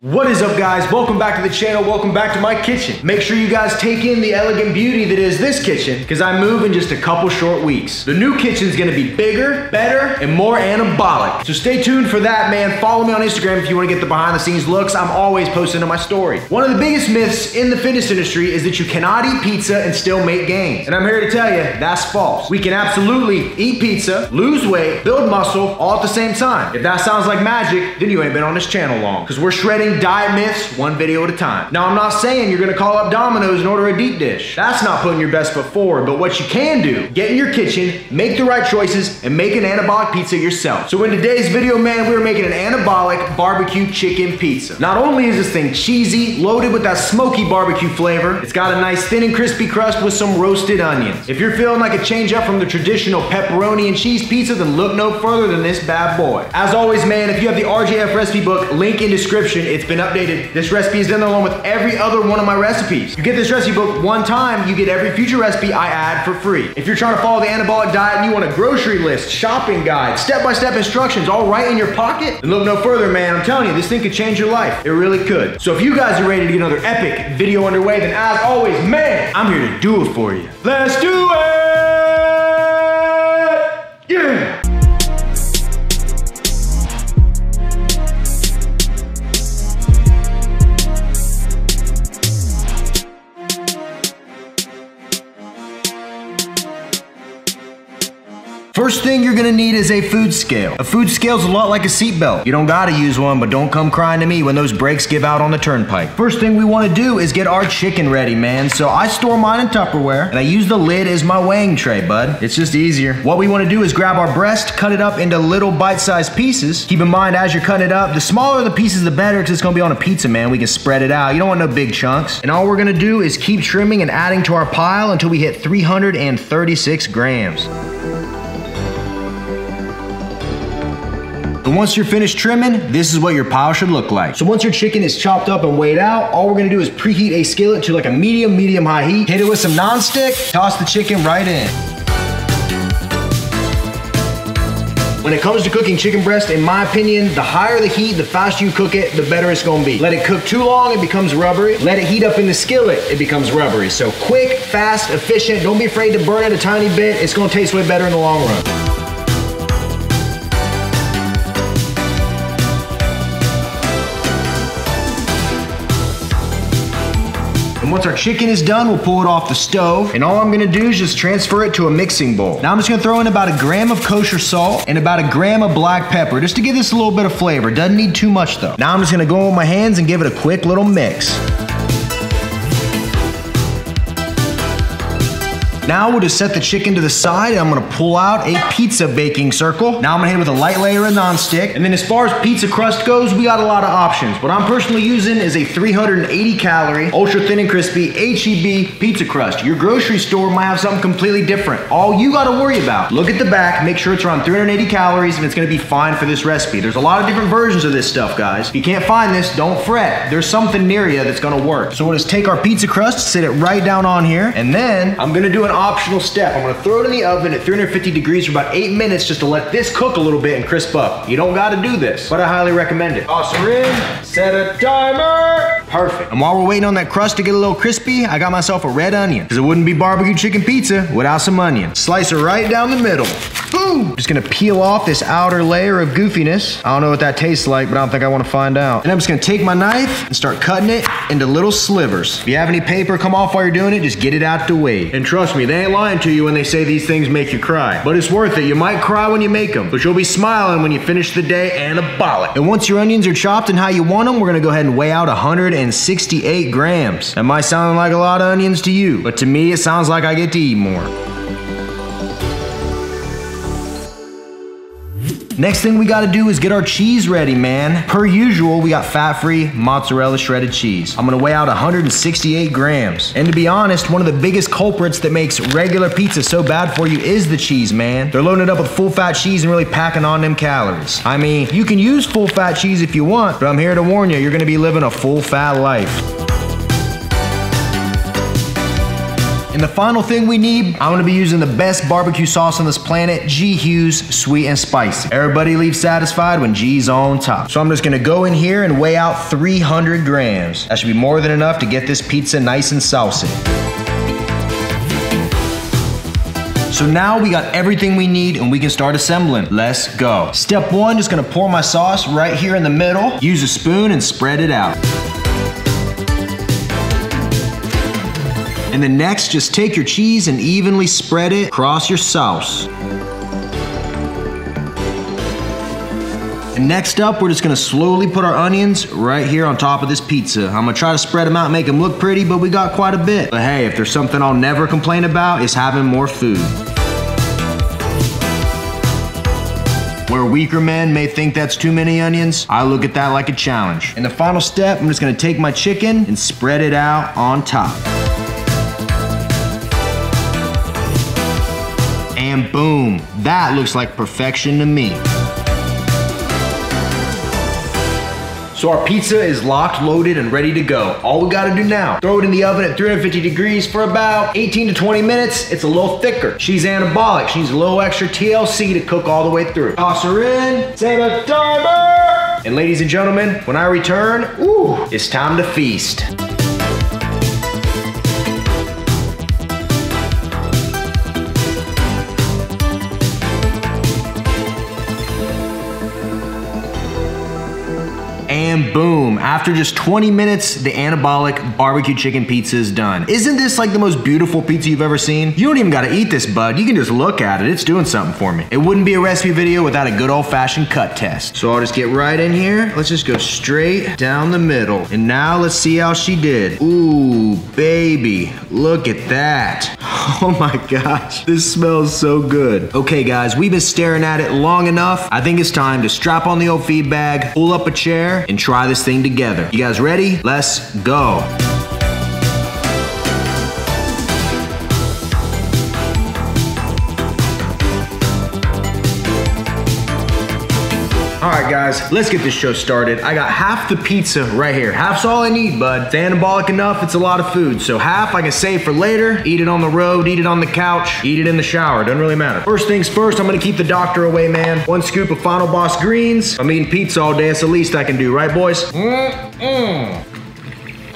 What is up, guys? Welcome back to the channel. Welcome back to my kitchen. Make sure you guys take in the elegant beauty that is this kitchen, because I move in just a couple short weeks. The new kitchen's gonna be bigger, better, and more anabolic. So stay tuned for that, man. Follow me on Instagram if you want to get the behind the scenes looks. I'm always posting on my story. One of the biggest myths in the fitness industry is that you cannot eat pizza and still make gains. And I'm here to tell you, that's false. We can absolutely eat pizza, lose weight, build muscle, all at the same time. If that sounds like magic, then you ain't been on this channel long, because we're shredding diet myths one video at a time. Now, I'm not saying you're gonna call up Domino's and order a deep dish. That's not putting your best foot forward, but what you can do, get in your kitchen, make the right choices, and make an anabolic pizza yourself. So in today's video, man, we're making an anabolic barbecue chicken pizza. Not only is this thing cheesy, loaded with that smoky barbecue flavor, it's got a nice thin and crispy crust with some roasted onions. If you're feeling like a change up from the traditional pepperoni and cheese pizza, then look no further than this bad boy. As always, man, if you have the RJF recipe book, link in description. It's been updated. This recipe is in there along with every other one of my recipes. You get this recipe book one time, you get every future recipe I add for free. If you're trying to follow the anabolic diet and you want a grocery list, shopping guide, step-by-step instructions all right in your pocket, then look no further, man. I'm telling you, this thing could change your life. It really could. So if you guys are ready to get another epic video underway, then as always, man, I'm here to do it for you. Let's do it! Yeah! First thing you're gonna need is a food scale. A food scale is a lot like a seatbelt. You don't gotta use one, but don't come crying to me when those brakes give out on the turnpike. First thing we wanna do is get our chicken ready, man. So I store mine in Tupperware, and I use the lid as my weighing tray, bud. It's just easier. What we wanna do is grab our breast, cut it up into little bite-sized pieces. Keep in mind, as you're cutting it up, the smaller the pieces, the better, because it's gonna be on a pizza, man. We can spread it out. You don't want no big chunks. And all we're gonna do is keep trimming and adding to our pile until we hit 336 grams. And once you're finished trimming, this is what your pile should look like. So once your chicken is chopped up and weighed out, all we're gonna do is preheat a skillet to like a medium-high heat. Hit it with some nonstick, toss the chicken right in. When it comes to cooking chicken breast, in my opinion, the higher the heat, the faster you cook it, the better it's gonna be. Let it cook too long, it becomes rubbery. Let it heat up in the skillet, it becomes rubbery. So quick, fast, efficient, don't be afraid to burn it a tiny bit. It's gonna taste way better in the long run. And once our chicken is done, we'll pull it off the stove. And all I'm gonna do is just transfer it to a mixing bowl. Now I'm just gonna throw in about a gram of kosher salt and about a gram of black pepper, just to give this a little bit of flavor. Doesn't need too much though. Now I'm just gonna go in with my hands and give it a quick little mix. Now we'll just set the chicken to the side, and I'm gonna pull out a pizza baking circle. Now I'm gonna hit it with a light layer of nonstick. And then as far as pizza crust goes, we got a lot of options. What I'm personally using is a 380 calorie, ultra thin and crispy HEB pizza crust. Your grocery store might have something completely different. All you gotta worry about, look at the back, make sure it's around 380 calories, and it's gonna be fine for this recipe. There's a lot of different versions of this stuff, guys. If you can't find this, don't fret. There's something near you that's gonna work. So we'll just take our pizza crust, sit it right down on here, and then I'm gonna do an optional step. I'm gonna throw it in the oven at 350 degrees for about 8 minutes just to let this cook a little bit and crisp up. You don't gotta do this, but I highly recommend it. Toss her in, set a timer. Perfect. And while we're waiting on that crust to get a little crispy, I got myself a red onion, because it wouldn't be barbecue chicken pizza without some onion. Slice her right down the middle. Boom! Just gonna peel off this outer layer of goofiness. I don't know what that tastes like, but I don't think I wanna find out. And I'm just gonna take my knife and start cutting it into little slivers. If you have any paper come off while you're doing it, just get it out the way. And trust me, they ain't lying to you when they say these things make you cry. But it's worth it. You might cry when you make them, but you'll be smiling when you finish the day anabolic. And once your onions are chopped and how you want them, we're gonna go ahead and weigh out 168 grams. That might sound like a lot of onions to you, but to me, it sounds like I get to eat more. Next thing we gotta do is get our cheese ready, man. Per usual, we got fat-free mozzarella shredded cheese. I'm gonna weigh out 168 grams. And to be honest, one of the biggest culprits that makes regular pizza so bad for you is the cheese, man. They're loading it up with full-fat cheese and really packing on them calories. I mean, you can use full-fat cheese if you want, but I'm here to warn you, you're gonna be living a full-fat life. And the final thing we need, I'm gonna be using the best barbecue sauce on this planet, G. Hughes Sweet and Spicy. Everybody leaves satisfied when G's on top. So I'm just gonna go in here and weigh out 300 grams. That should be more than enough to get this pizza nice and saucy. So now we got everything we need and we can start assembling. Let's go. Step one, just gonna pour my sauce right here in the middle. Use a spoon and spread it out. And then next, just take your cheese and evenly spread it across your sauce. And next up, we're just gonna slowly put our onions right here on top of this pizza. I'm gonna try to spread them out and make them look pretty, but we got quite a bit. But hey, if there's something I'll never complain about, it's having more food. Where weaker men may think that's too many onions, I look at that like a challenge. And the final step, I'm just gonna take my chicken and spread it out on top. And boom, that looks like perfection to me. So our pizza is locked, loaded, and ready to go. All we gotta do now, throw it in the oven at 350 degrees for about 18 to 20 minutes. It's a little thicker. She's anabolic. She needs a little extra TLC to cook all the way through. Toss her in, set a timer. And ladies and gentlemen, when I return, ooh, it's time to feast. And boom, after just 20 minutes, the Anabolic barbecue chicken pizza is done. Isn't this like the most beautiful pizza you've ever seen? You don't even gotta eat this, bud. You can just look at it. It's doing something for me. It wouldn't be a recipe video without a good old-fashioned cut test. So I'll just get right in here. Let's just go straight down the middle. And now let's see how she did. Ooh, baby, look at that. Oh my gosh, this smells so good. Okay guys, we've been staring at it long enough. I think it's time to strap on the old feed bag, pull up a chair, and try this thing together. You guys ready? Let's go. All right, guys, let's get this show started. I got half the pizza right here. Half's all I need, bud. It's anabolic enough, it's a lot of food. So half I can save for later, eat it on the road, eat it on the couch, eat it in the shower, doesn't really matter. First things first, I'm gonna keep the doctor away, man. 1 scoop of Final Boss greens. I'm eating pizza all day, it's the least I can do, right, boys?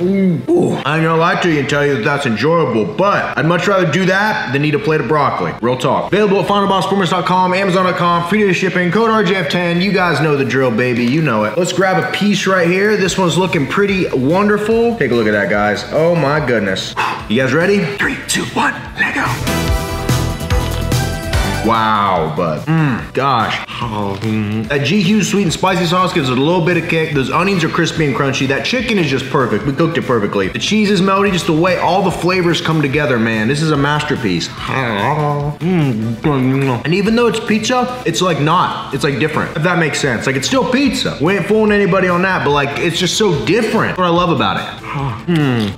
Ooh, I ain't gonna lie to you and tell you that that's enjoyable, but I'd much rather do that than eat a plate of broccoli. Real talk. Available at finalbossformers.com, Amazon.com, free to shipping, code RJF10. You guys know the drill, baby. You know it. Let's grab a piece right here. This one's looking pretty wonderful. Take a look at that, guys. Oh my goodness. You guys ready? 3, 2, 1, let go. Wow, bud. Gosh. That G. Hughes sweet and spicy sauce gives it a little bit of kick. Those onions are crispy and crunchy. That chicken is just perfect. We cooked it perfectly. The cheese is melty, just the way all the flavors come together, man. This is a masterpiece. And even though it's pizza, it's like not. It's like different, if that makes sense. Like it's still pizza. We ain't fooling anybody on that, but like it's just so different. That's what I love about it.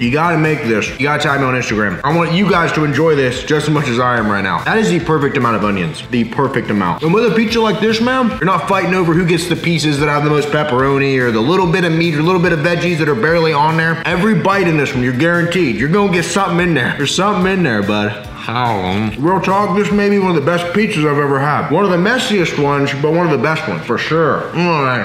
You gotta make this. You gotta tag me on Instagram. I want you guys to enjoy this just as much as I am right now. That is the perfect amount of onions. The perfect amount. And with a pizza like this, man, you're not fighting over who gets the pieces that have the most pepperoni or the little bit of meat or little bit of veggies that are barely on there. Every bite in this one, you're guaranteed. You're gonna get something in there. There's something in there, bud. Real talk, this may be one of the best pizzas I've ever had. One of the messiest ones, but one of the best ones, for sure.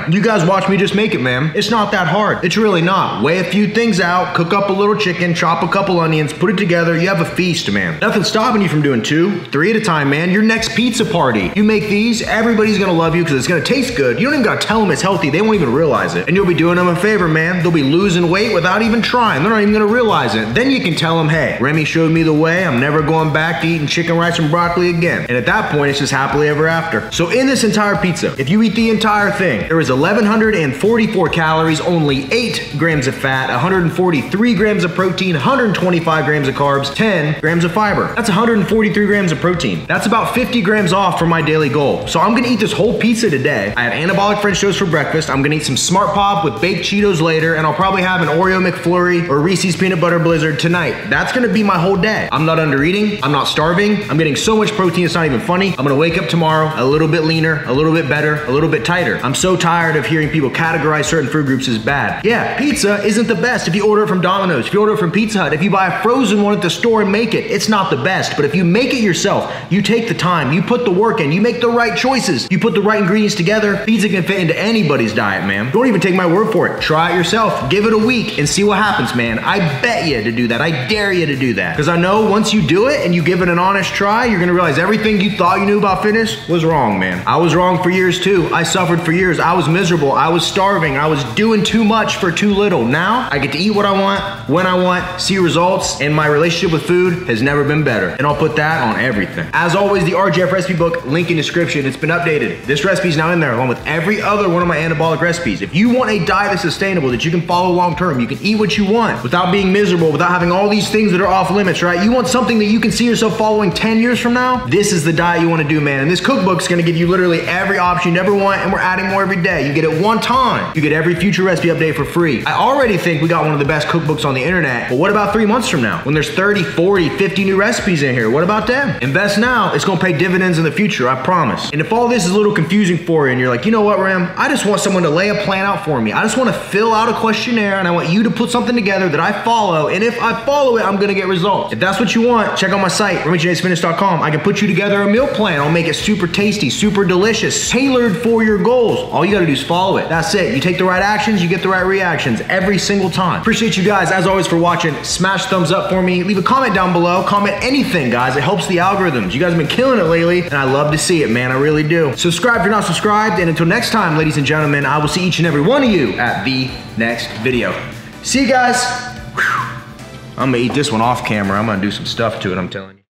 You guys watch me just make it, man. It's not that hard. It's really not. Weigh a few things out, cook up a little chicken, chop a couple onions, put it together, you have a feast, man. Nothing's stopping you from doing 2, 3 at a time, man. Your next pizza party. You make these, everybody's gonna love you because it's gonna taste good. You don't even gotta tell them it's healthy. They won't even realize it. And you'll be doing them a favor, man. They'll be losing weight without even trying. They're not even gonna realize it. Then you can tell them, hey, Remy showed me the way. I'm never going back to eating chicken, rice, and broccoli again. And at that point, it's just happily ever after. So in this entire pizza, if you eat the entire thing, there is 1,144 calories, only 8 grams of fat, 143 grams of protein, 125 grams of carbs, 10 grams of fiber. That's 143 grams of protein. That's about 50 grams off from my daily goal. So I'm gonna eat this whole pizza today. I have anabolic French toast for breakfast. I'm gonna eat some Smart Pop with baked Cheetos later, and I'll probably have an Oreo McFlurry or Reese's Peanut Butter Blizzard tonight. That's gonna be my whole day. I'm not under eating. sleep. I'm not starving. I'm getting so much protein, it's not even funny. I'm gonna wake up tomorrow a little bit leaner, a little bit better, a little bit tighter. I'm so tired of hearing people categorize certain food groups as bad. Yeah, pizza isn't the best if you order it from Domino's, if you order it from Pizza Hut, if you buy a frozen one at the store and make it, it's not the best. But if you make it yourself, you take the time, you put the work in, you make the right choices, you put the right ingredients together, pizza can fit into anybody's diet, man. Don't even take my word for it. Try it yourself. Give it a week and see what happens, man. I bet you to do that. I dare you to do that. Because I know once you do it and you give it an honest try, you're gonna realize everything you thought you knew about fitness was wrong, man. I was wrong for years too. I suffered for years. I was miserable. I was starving. I was doing too much for too little. Now I get to eat what I want, when I want, see results, and my relationship with food has never been better. And I'll put that on everything. As always, the RGF recipe book, link in description. It's been updated. This recipe is now in there along with every other one of my anabolic recipes. If you want a diet that's sustainable, that you can follow long term, you can eat what you want without being miserable, without having all these things that are off limits, right? You want something that you can see yourself following 10 years from now? This is the diet you want to do, man. And this cookbook is going to give you literally every option you ever want, and we're adding more every day. You get it one time. You get every future recipe update for free. I already think we got one of the best cookbooks on the internet, but what about 3 months from now? When there's 30, 40, 50 new recipes in here, what about them? Invest now, it's gonna pay dividends in the future, I promise. And if all this is a little confusing for you and you're like, you know what, Ram, I just want someone to lay a plan out for me. I just wanna fill out a questionnaire and I want you to put something together that I follow, and if I follow it, I'm gonna get results. If that's what you want, check out my site, RemingtonFitness.com. I can put you together a meal plan. I'll make it super tasty, super delicious, tailored for your goals. All you gotta do is follow it. That's it. You take the right actions, you get the right reactions every single time. Appreciate you guys, as always, for watching. Smash thumbs up for me. Leave a comment down below. Comment anything, guys. It helps the algorithms. You guys have been killing it lately, and I love to see it, man. I really do. Subscribe if you're not subscribed, and until next time, ladies and gentlemen, I will see each and every one of you at the next video. See you guys. Whew. I'm gonna eat this one off camera. I'm gonna do some stuff to it, I'm telling you.